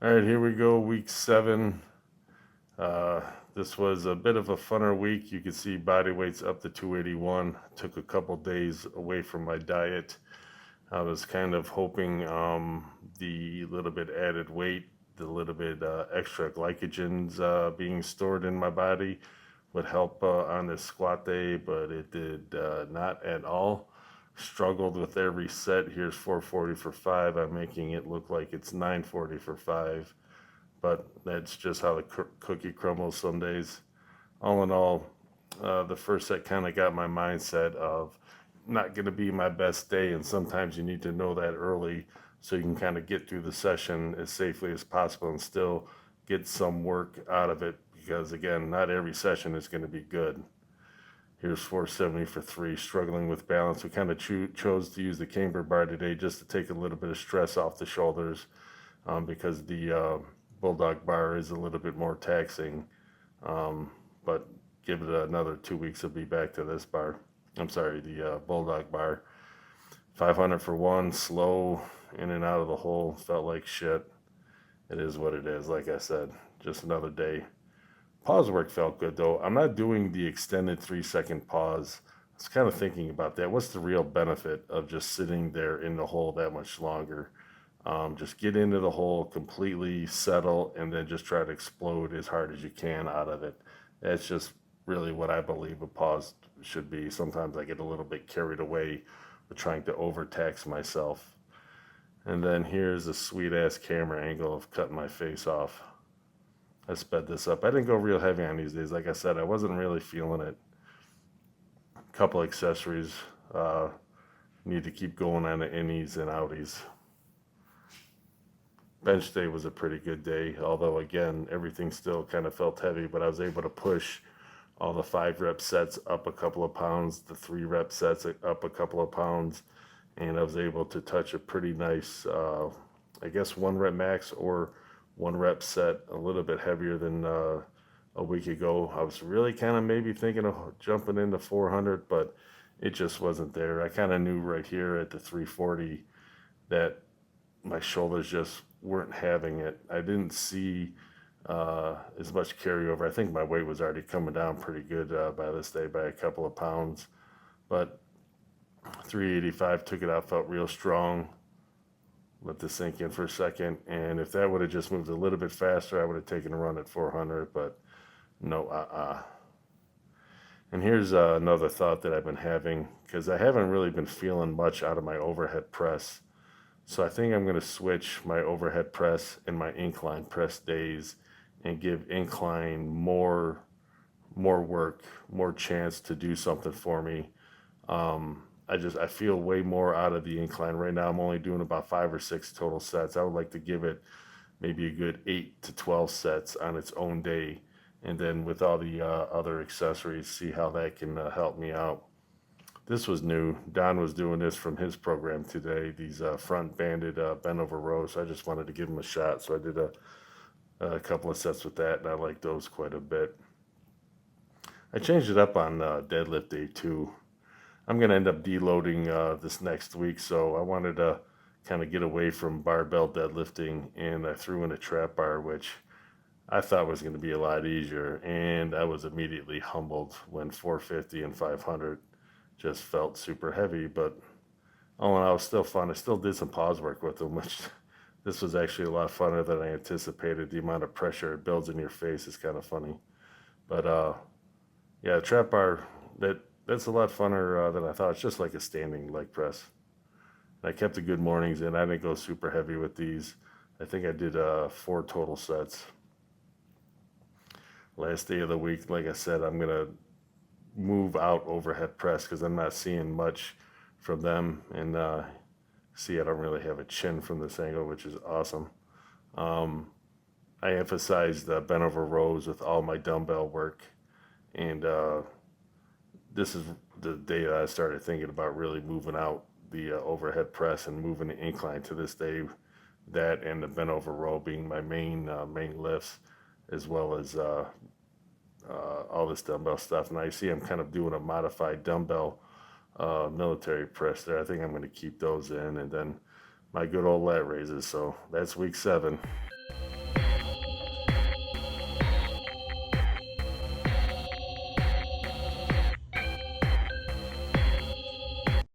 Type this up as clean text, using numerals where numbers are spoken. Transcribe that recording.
All right, here we go, week 7. Uh, this was a bit of a funner week. You can see body weight's up to 281. Took a couple days away from my diet. I was kind of hoping the little bit added weight, the little bit extra glycogens being stored in my body would help on this squat day, but it did not at all. Struggled with every set. Here's 440 for 5. I'm making it look like it's 940 for 5, but that's just how the cookie crumbles some days. All in all, the first set kind of got my mindset of not going to be my best day, and sometimes you need to know that early so you can kind of get through the session as safely as possible and still get some work out of it, because again, not every session is going to be good. Here's 470 for 3, struggling with balance. We kind of chose to use the camber bar today just to take a little bit of stress off the shoulders, because the bulldog bar is a little bit more taxing. But give it another 2 weeks, it'll be back to this bar. I'm sorry, the bulldog bar. 500 for 1, slow in and out of the hole. Felt like shit. It is what it is, like I said. Just another day. Pause work felt good though. I'm not doing the extended 3-second pause. I was kind of thinking about that. What's the real benefit of just sitting there in the hole that much longer? Just get into the hole, completely settle, and then just try to explode as hard as you can out of it. That's just really what I believe a pause should be. Sometimes I get a little bit carried away with trying to overtax myself. And then here's a sweet ass camera angle of cutting my face off. I sped this up. I didn't go real heavy on these days. Like I said, I wasn't really feeling it. A couple accessories. Uh, Need to keep going on the innies and outies. Bench day was a pretty good day, although again, everything still kind of felt heavy, but I was able to push all the 5 rep sets up a couple of pounds, the 3 rep sets up a couple of pounds, and I was able to touch a pretty nice, I guess, 1 rep max or 1 rep set, a little bit heavier than a week ago. I was really kind of maybe thinking of jumping into 400, but it just wasn't there. I kind of knew right here at the 340 that my shoulders just weren't having it. I didn't see as much carryover. I think my weight was already coming down pretty good by this day by a couple of pounds. But 385 took it out, felt real strong. Let this sink in for a second. And if that would have just moved a little bit faster, I would have taken a run at 400, but no, And here's another thought that I've been having, because I haven't really been feeling much out of my overhead press. So I think I'm going to switch my overhead press and my incline press days and give incline more work, more chance to do something for me. I feel way more out of the incline right now. I'm only doing about 5 or 6 total sets. I would like to give it maybe a good 8 to 12 sets on its own day, and then with all the other accessories, see how that can help me out. This was new. Don was doing this from his program today, these front banded bent over rows. So I just wanted to give him a shot. So I did a couple of sets with that, and I like those quite a bit. I changed it up on deadlift day too. I'm going to end up deloading this next week, so I wanted to kind of get away from barbell deadlifting, and I threw in a trap bar, which I thought was going to be a lot easier, and I was immediately humbled when 450 and 500 just felt super heavy, but all in all, it was still fun. I still did some pause work with them, which this was actually a lot funner than I anticipated. The amount of pressure it builds in your face is kind of funny. But yeah, trap bar, that's a lot funner than I thought. It's just like a standing leg press. I kept the good mornings in. I didn't go super heavy with these. I think I did 4 total sets. Last day of the week, like I said, I'm going to move out overhead press because I'm not seeing much from them. And see, I don't really have a chin from this angle, which is awesome. I emphasized the bent over rows with all my dumbbell work. And this is the day that I started thinking about really moving out the overhead press and moving the incline to this day. That and the bent over row being my main lifts, as well as all this dumbbell stuff. And I see I'm kind of doing a modified dumbbell military press there. I think I'm going to keep those in, and then my good old lat raises. So that's week 7.